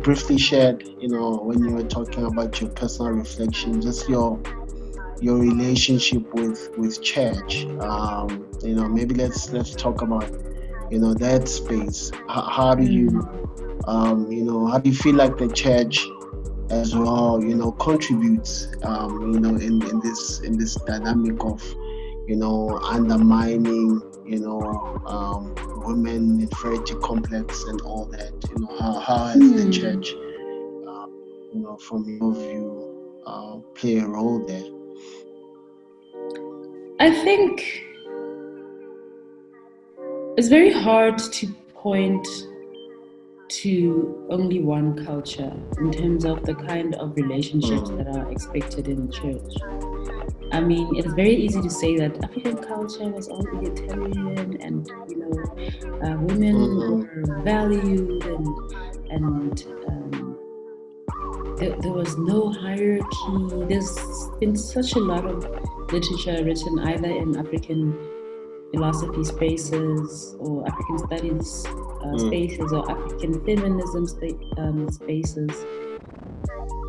briefly shared, when you were talking about your personal reflection, just your relationship with church. Maybe let's talk about that space. How do you how do you feel like the church as well contributes in this dynamic of undermining women inferiority complex and all that. How has the church from your view play a role there? I think it's very hard to point to only one culture in terms of the kind of relationships that are expected in the church. I mean, it's very easy to say that African culture was all egalitarian, and women were valued, and there was no hierarchy. There's been such a lot of literature written either in African philosophy spaces or African studies spaces or African feminism spaces.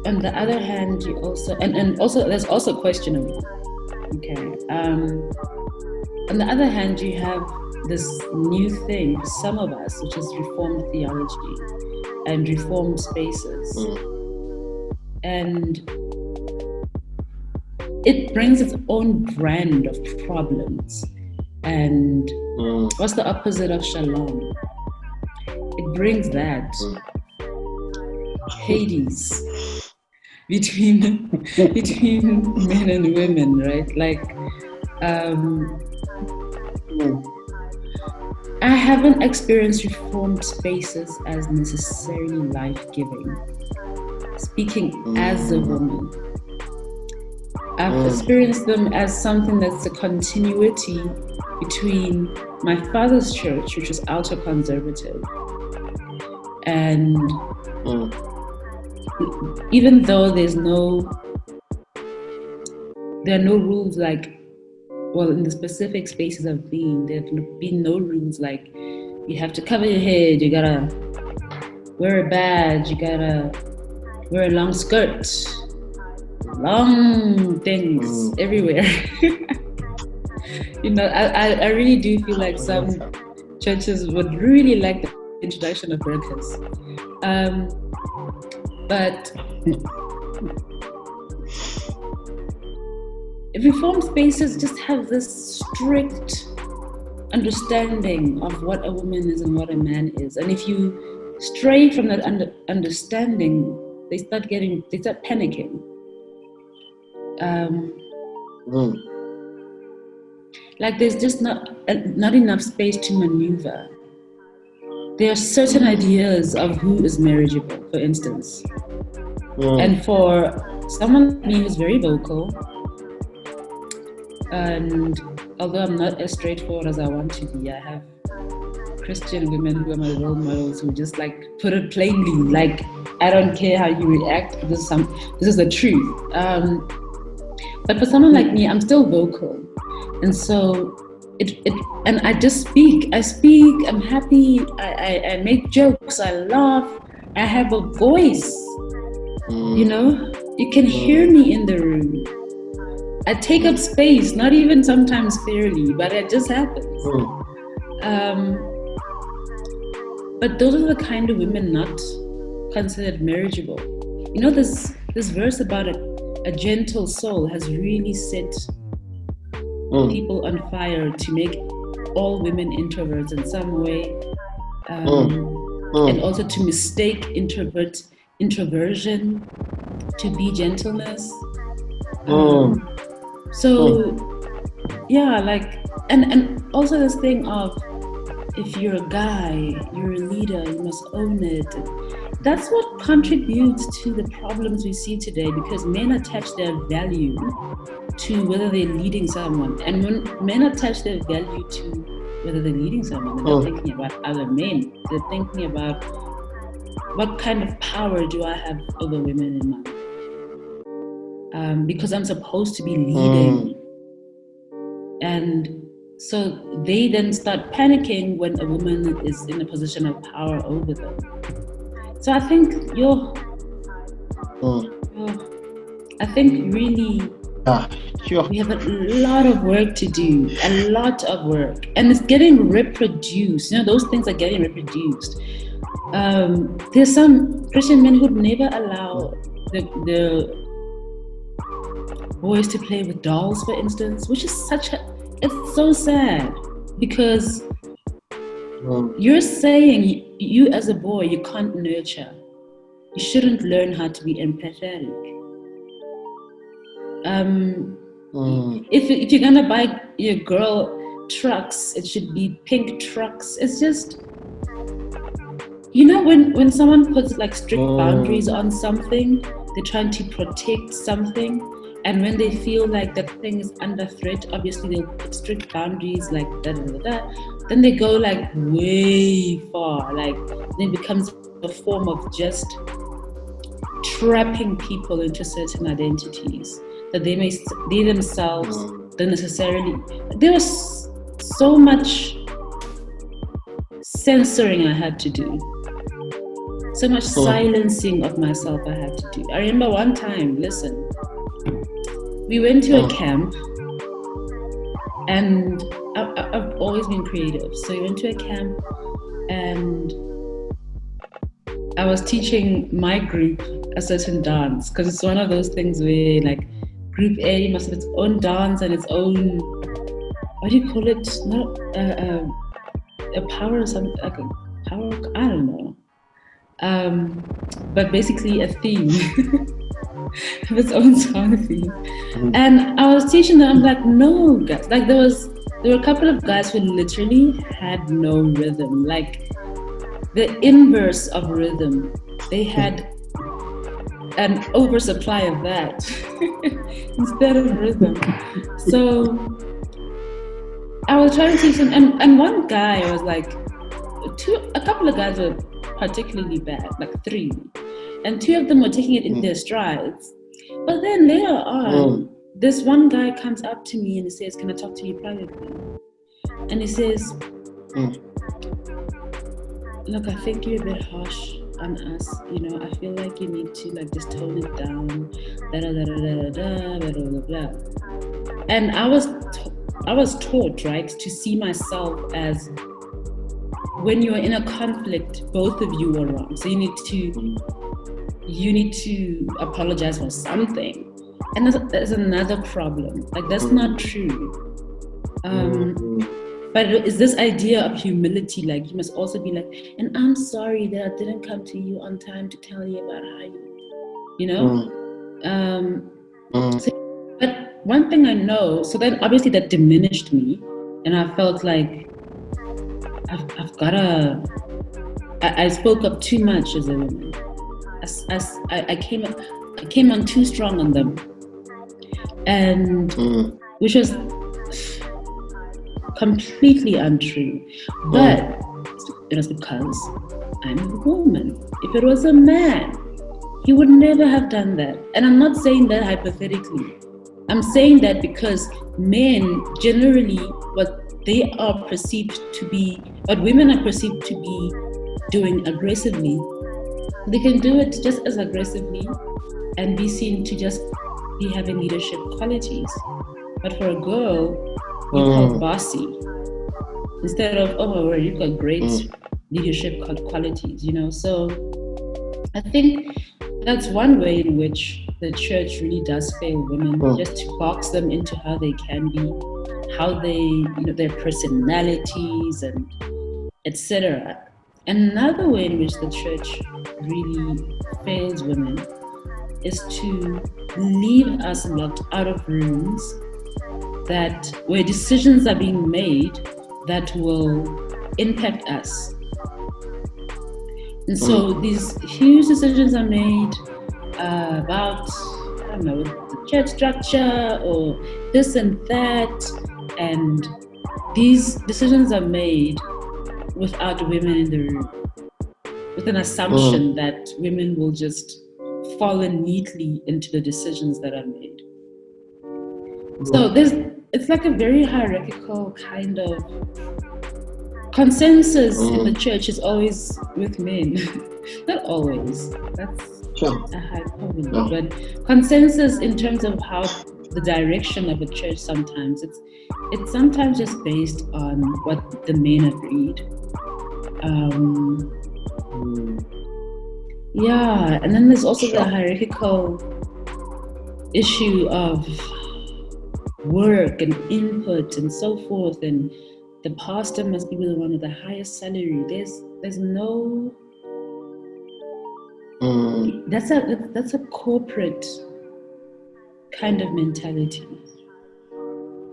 On the other hand, you also and also there's also questionable. Okay. On the other hand, you have this new thing for some of us, which is Reformed theology and Reformed spaces, and it brings its own brand of problems. And what's the opposite of shalom? It brings that Hades between men and women, right? Like, I haven't experienced Reformed spaces as necessarily life-giving. Speaking as a woman, I've experienced them as something that's a continuity between my father's church, which was ultra-conservative, and even though there are no rules like, well, in the specific spaces I've been, there have been no rules like you have to cover your head, you gotta wear a badge, you gotta wear a long skirt, long things everywhere. I really do feel like some churches would really like the introduction of burqas. But Reformed spaces just have this strict understanding of what a woman is and what a man is. And if you stray from that understanding, they start panicking. Like there's just not enough space to maneuver. There are certain ideas of who is marriageable, for instance. And for someone like me who's very vocal, and although I'm not as straightforward as I want to be, I have Christian women who are my role models who just like put it plainly, like, I don't care how you react, this is the truth. But for someone like me, I'm still vocal. And so and I just speak. I'm happy, I make jokes, I laugh, I have a voice. You can hear me in the room. I take up space, not even sometimes fairly, but it just happens. But those are the kind of women not considered marriageable. This verse about a gentle soul has really set people on fire to make all women introverts in some way, and also to mistake introversion to be gentleness. So yeah, like, and also this thing of, if you're a guy, you're a leader, you must own it. That's what contributes to the problems we see today, because men attach their value to whether they're leading someone. And when men attach their value to whether they're leading someone, they're not thinking about other men. They're thinking about, what kind of power do I have over women in my life? Because I'm supposed to be leading. And so they then start panicking when a woman is in a position of power over them. So I think mm. I think really Yeah, sure. we have a lot of work to do, a lot of work, and it's getting reproduced. You know, those things are getting reproduced. There's some Christian men who'd never allow the boys to play with dolls, for instance, which is it's so sad because Mm, you're saying you as a boy, you can't nurture. You shouldn't learn how to be empathetic. Um, mm, if you're gonna buy your girl trucks, it should be pink trucks. It's just, you know, when someone puts like strict boundaries mm, on something, they're trying to protect something, and when they feel like that thing is under threat, obviously they'll put strict boundaries like that. Then they go like way far, like then it becomes a form of just trapping people into certain identities that they themselves mm, don't necessarily. There was so much censoring I had to do, so much mm, silencing of myself I had to do. I remember one time, listen, we went to a mm, camp, and I've always been creative. So we went to a camp, and I was teaching my group a certain dance because it's one of those things where, like, group A must have its own dance and its own, what do you call it? Not a power or something, like a power, I don't know. But basically a theme of its own song theme. mm, And I was teaching them, I'm like, no, guys. Like, there were a couple of guys who literally had no rhythm, like the inverse of rhythm. They had an oversupply of that instead of rhythm. So I was trying to teach them, and one guy was like, a couple of guys were particularly bad, like three, and two of them were taking it in their strides. But then later on, this one guy comes up to me and he says, "Can I talk to you privately?" And he says, mm, "Look, I think you're a bit harsh on us. You know, I feel like you need to like just tone it down, da da da da da da blah blah blah." And I was taught, right, to see myself as, when you're in a conflict, both of you are wrong. So you need to apologize for something. And that's another problem. Like, that's not true. But it's this idea of humility. Like, you must also be like, and I'm sorry that I didn't come to you on time to tell you about how you know? So, but one thing I know, so then obviously that diminished me. And I felt like I've gotta, I spoke up too much as a woman. I came on too strong on them, and which was completely untrue. But it was because I'm a woman. If it was a man, he would never have done that. And I'm not saying that hypothetically. I'm saying that because men generally, what they are perceived to be, what women are perceived to be doing aggressively, they can do it just as aggressively and be seen to just be having leadership qualities. But for a girl, you call bossy instead of, oh, well, you've got great leadership qualities, you know. So I think that's one way in which the church really does fail women, just to box them into how they can be, how they, you know, their personalities and etc. Another way in which the church really fails women is to leave us locked out of rooms where decisions are being made that will impact us. And so these huge decisions are made about, I don't know, the church structure or this and that. And these decisions are made without women in the room, with an assumption that women will just fall in neatly into the decisions that are made. So it's like a very hierarchical kind of consensus in the Mm. church is always with men. Not always. That's Sure. a hyperbole, Yeah. but consensus in terms of how the direction of a church it's sometimes just based on what the men agreed. Um, Mm. yeah, and then there's also the Sure. hierarchical issue of work and input and so forth, and the pastor must be the one with the highest salary. There's no Mm. that's a corporate kind of mentality.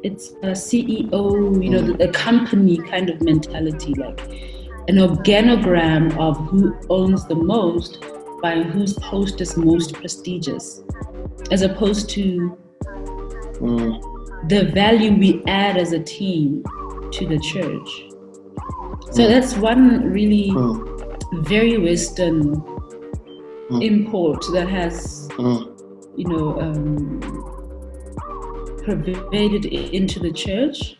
It's a CEO, Mm. the company kind of mentality, like an organogram of who owns the most by whose post is most prestigious, as opposed to Mm. the value we add as a team to the church. So Mm. that's one really Mm. very Western Mm. import that has, Mm. you know, pervaded into the church.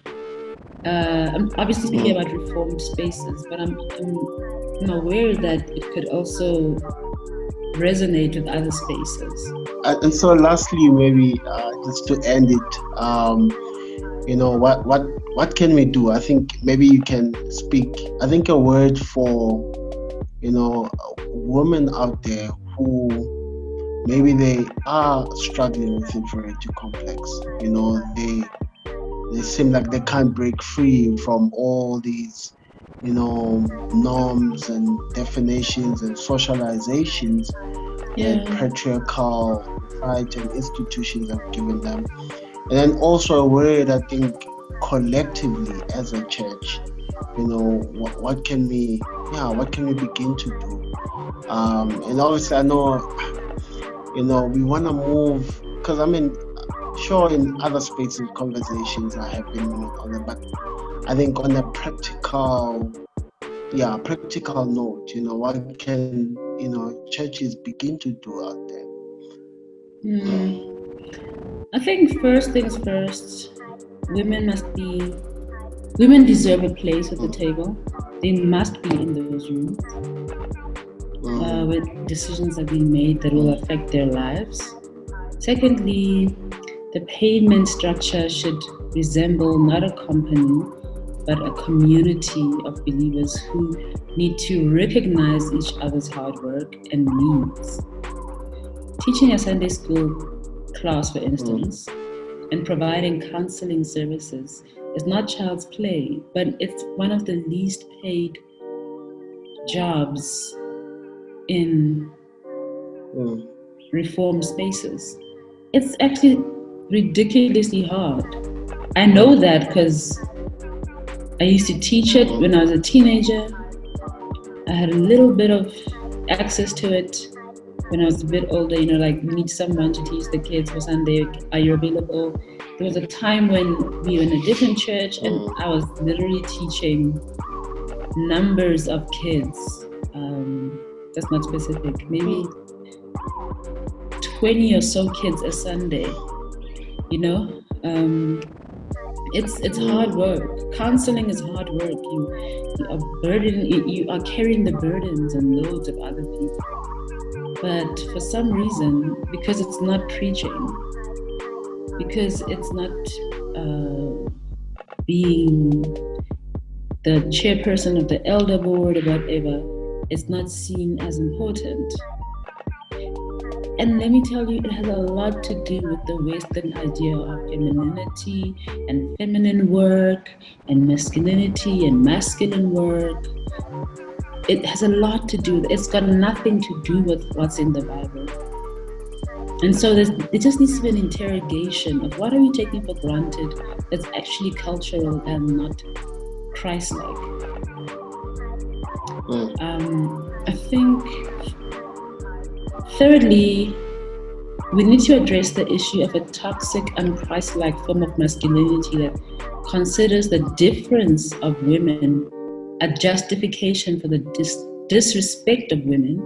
I'm obviously speaking Mm. about reformed spaces, but I'm aware that it could also resonate with other spaces. And so, lastly, maybe just to end it, what can we do? I think maybe you can speak. I think a word for women out there who maybe they are struggling with inferiority complex. They seem like they can't break free from all these norms and definitions and socializations that Yeah, patriarchal society and institutions have given them. And then also a word, I think, collectively as a church, what can we begin to do? And obviously I know, we want to move, because I mean, sure, in other spaces conversations are happening on it, but I think on a practical note, what can churches begin to do out there? mm, I think first things first, women must be women deserve a place at the Mm, table. They must be in those rooms mm, where decisions are being made that will mm, affect their lives. Secondly, the payment structure should resemble not a company, but a community of believers who need to recognize each other's hard work and needs. Teaching a Sunday school class, for mm, instance, and providing counseling services is not child's play, but it's one of the least paid jobs in mm, reform spaces. It's actually ridiculously hard. I know mm, that because I used to teach it when I mm, was a teenager. I had a little bit of access to it when I was a bit older. Like we need someone to teach the kids for Sunday. Are you available? There was a time when we were in a different church and mm, I was literally teaching numbers of kids. That's not specific. Maybe mm, 20 or so kids a Sunday. You know, it's hard mm, work. Counseling is hard work. You are carrying the burdens and loads of other people. But for some reason, because it's not preaching, because it's not being the chairperson of the elder board or whatever, it's not seen as important. And let me tell you, it has a lot to do with the Western idea of femininity and feminine work and masculinity and masculine work. It has a lot to do, it's got nothing to do with what's in the Bible. And so there just needs to be an interrogation of what are we taking for granted that's actually cultural and not Christ like. mm, I think, thirdly, we need to address the issue of a toxic, unchristlike form of masculinity that considers the difference of women a justification for the disrespect of women,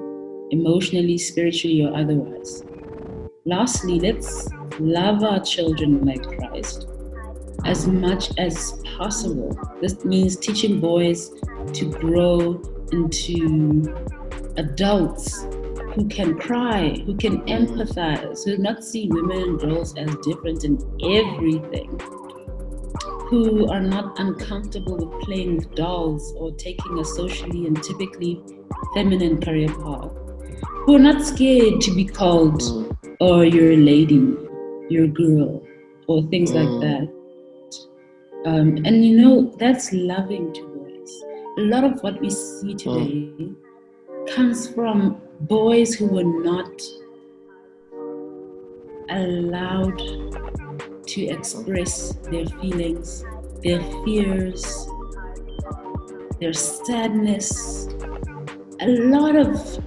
emotionally, spiritually, or otherwise. Lastly, let's love our children like Christ. as much as possible. This means teaching boys to grow into adults who can cry, who can empathize, who not see women and girls as different in everything, who are not uncomfortable with playing with dolls or taking a socially and typically feminine career path, who are not scared to be called, oh, you're a lady, you're a girl, or things like that. And that's loving to boys. A lot of what we see today comes from boys who were not allowed to express their feelings, their fears, their sadness. A lot of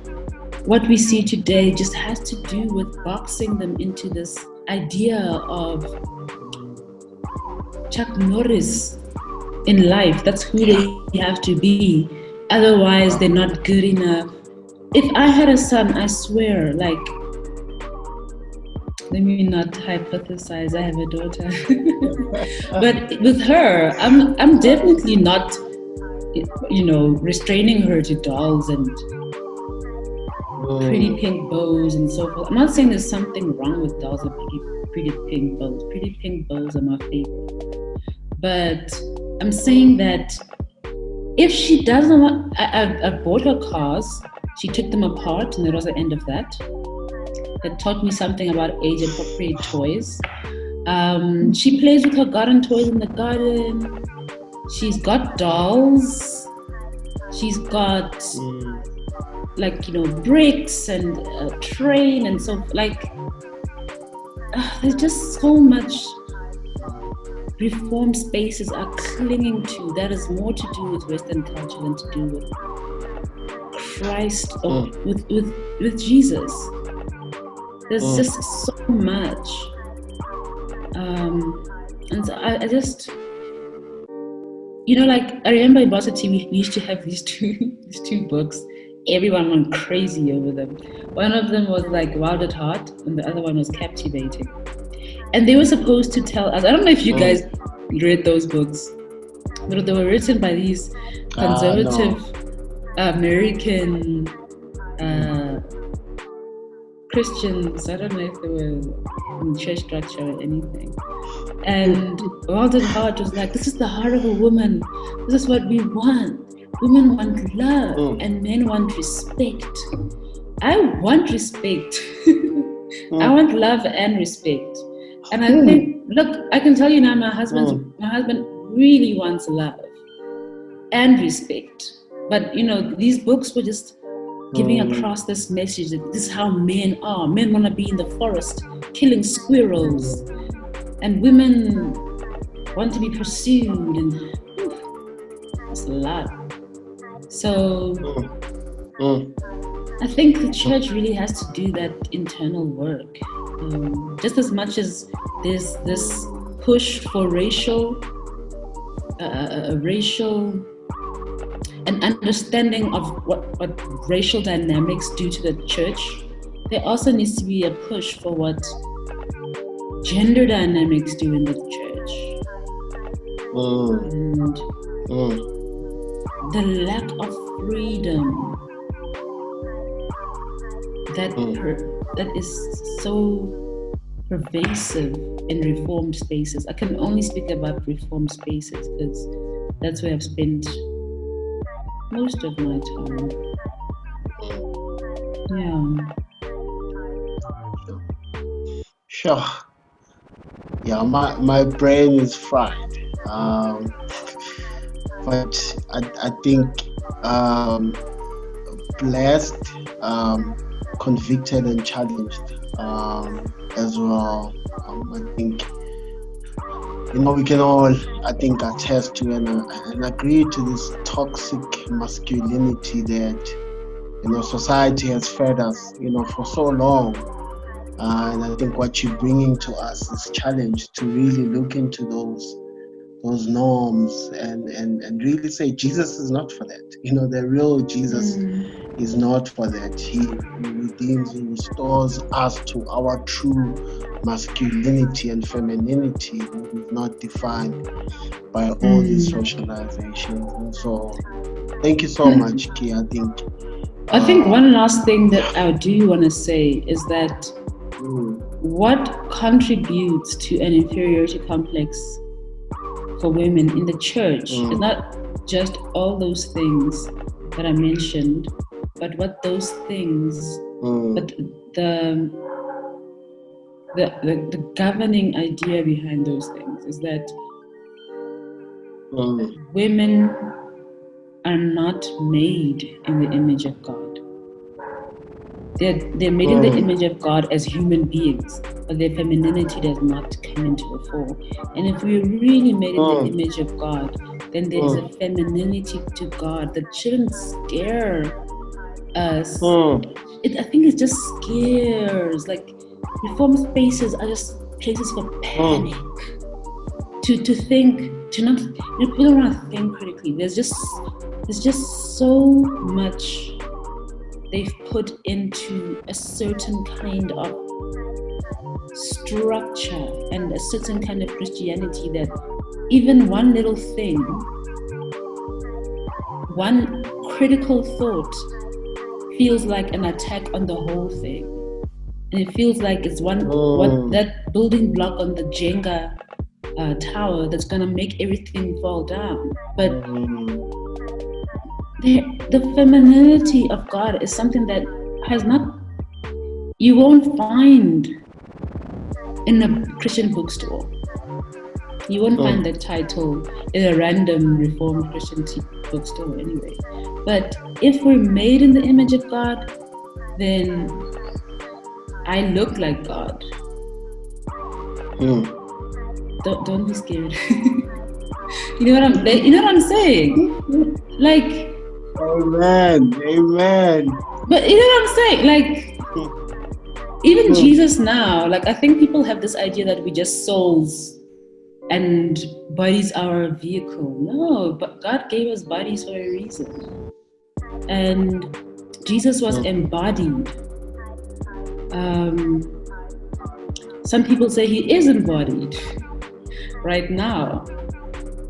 what we see today just has to do with boxing them into this idea of Chuck Norris in life. That's who they have to be. Otherwise, they're not good enough. If I had a son, I swear, like, let me not hypothesize. I have a daughter, but with her, I'm definitely not, restraining her to dolls and pretty pink bows and so forth. I'm not saying there's something wrong with dolls and pretty pink bows. Pretty pink bows are my favorite. But I'm saying that if she doesn't want, I bought her cars. She took them apart, and that was the end of that. That taught me something about age-appropriate toys. She plays with her garden toys in the garden. She's got dolls. She's got bricks and a train and so there's just so much reform spaces are clinging to that is more to do with Western culture than to do with Christ or with Jesus. There's just so much, and so I just, I remember in varsity we used to have these two books. Everyone went crazy over them. One of them was like Wild at Heart, and the other one was Captivating. And they were supposed to tell us. I don't know if you guys read those books, but they were written by these conservative American Christians. I don't know if they were in church structure or anything. And Wild at Heart was like, this is the heart of a woman. This is what we want. Women want love and men want respect. I want respect. I want love and respect. And I think, look, I can tell you now, my husband really wants love and respect. But these books were just giving across this message that this is how men are. Men want to be in the forest killing squirrels, and women want to be pursued, and it's a lot. So I think the church really has to do that internal work. Just as much as there's this push for racial and understanding of what racial dynamics do to the church, there also needs to be a push for what gender dynamics do in the church. And the lack of freedom that is so pervasive in reformed spaces. I can only speak about reformed spaces because that's where I've spent most of my time. Yeah. Sure. Yeah, my brain is fried. But I think blessed, convicted and challenged as well. I think we can all, I think, attest to and agree to this toxic masculinity that society has fed us for so long. And I think what you're bringing to us is challenge to really look into those those norms, and really say Jesus is not for that. The real Jesus is not for that. He redeems, he restores us to our true masculinity and femininity that is not defined by all these socializations. And so thank you so much, Ki. I think one last thing Yeah. that I do want to say is that Mm, what contributes to an inferiority complex for women in the church is mm, not just all those things that I mentioned, but what those things, mm, but the the governing idea behind those things is that mm, women are not made in the image of God. They're made in the mm, image of God as human beings, but their femininity does not come into the fore. And if we're really made in the mm, image of God, then there is a mm, femininity to God that shouldn't scare us. mm, I think it just scares. Like reform spaces are just places for mm, panic. To think, to not, people don't want to think critically. There's just so much they've put into a certain kind of structure and a certain kind of Christianity that even one little thing, one critical thought feels like an attack on the whole thing. And it feels like it's one mm, that building block on the Jenga tower that's gonna make everything fall down. But mm, the femininity of God is something that has not, you won't find in a Christian bookstore. You won't find mm, that title in a random Reformed Christian bookstore anyway. But if we're made in the image of God, then I look like God. mm. Don't be scared. You know what I'm saying? Like, Amen. Amen. but you know what I'm saying? Like, even Mm, Jesus now, like I think people have this idea that we just souls and bodies are a vehicle. No, but God gave us bodies for a reason. And Jesus was mm, embodied. Um, some people say he is embodied right now.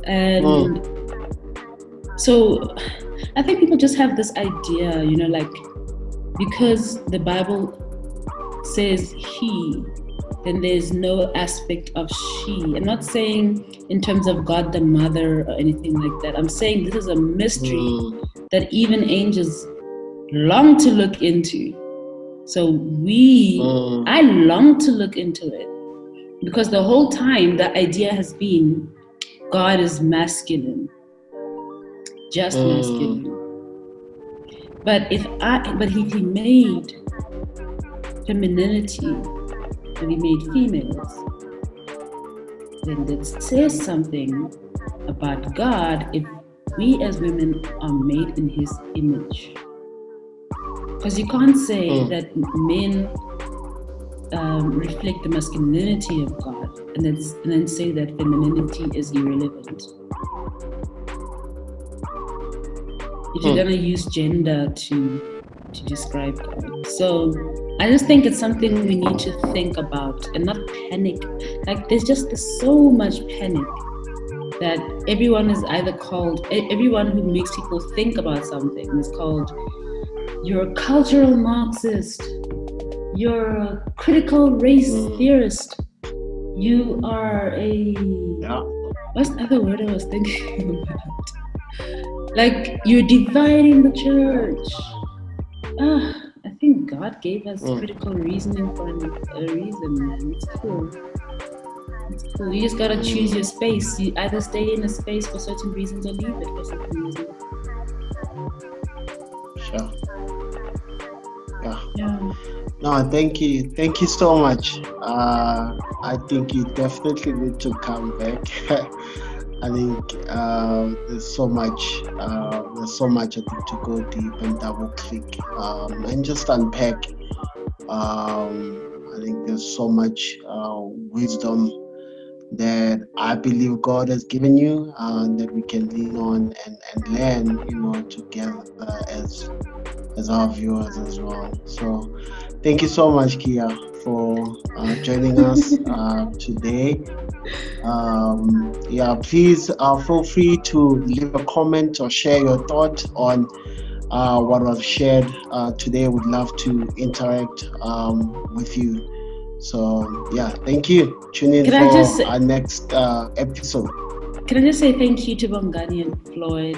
And mm, so I think people just have this idea, like because the Bible says he, then there's no aspect of she. I'm not saying in terms of God the Mother or anything like that. I'm saying this is a mystery mm, that even angels long to look into. So mm, I long to look into it because the whole time the idea has been God is masculine, just mm, masculine. But if he made femininity and he made females, then that says something about God if we as women are made in his image. Because you can't say mm, that men reflect the masculinity of God and then say that femininity is irrelevant. If you're gonna use gender to describe God. So I just think it's something we need to think about and not panic. Like there's so much panic that everyone is either called, everyone who makes people think about something is called, you're a cultural Marxist, you're a critical race mm. theorist, you are a, Yeah. what's the other word I was thinking about? Like you're dividing the church. I think God gave us Mm, critical reasoning for a reason, man. It's cool. It's cool. You just gotta choose your mm. space. You either stay in a space for certain reasons or leave it for certain reasons. Sure. Yeah. Yeah. No, thank you. Thank you so much. I think you definitely need to come back. I think there's so much I think to go deep and double click and just unpack. I think there's so much wisdom that I believe God has given you, that we can lean on and learn, together as our viewers as well. So thank you so much, Kia, for joining us today. Yeah, please feel free to leave a comment or share your thought on what I've shared today. Would love to interact with you. So yeah, thank you. Tune in Can I just for our next episode. can I just say thank you to Bongani and Floyd?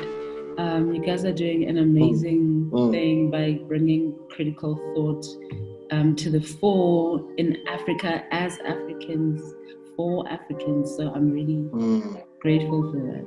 You guys are doing an Mm, amazing mm, thing by bringing critical thought to the fore in Africa as Africans for Africans. So I'm really mm. grateful for that.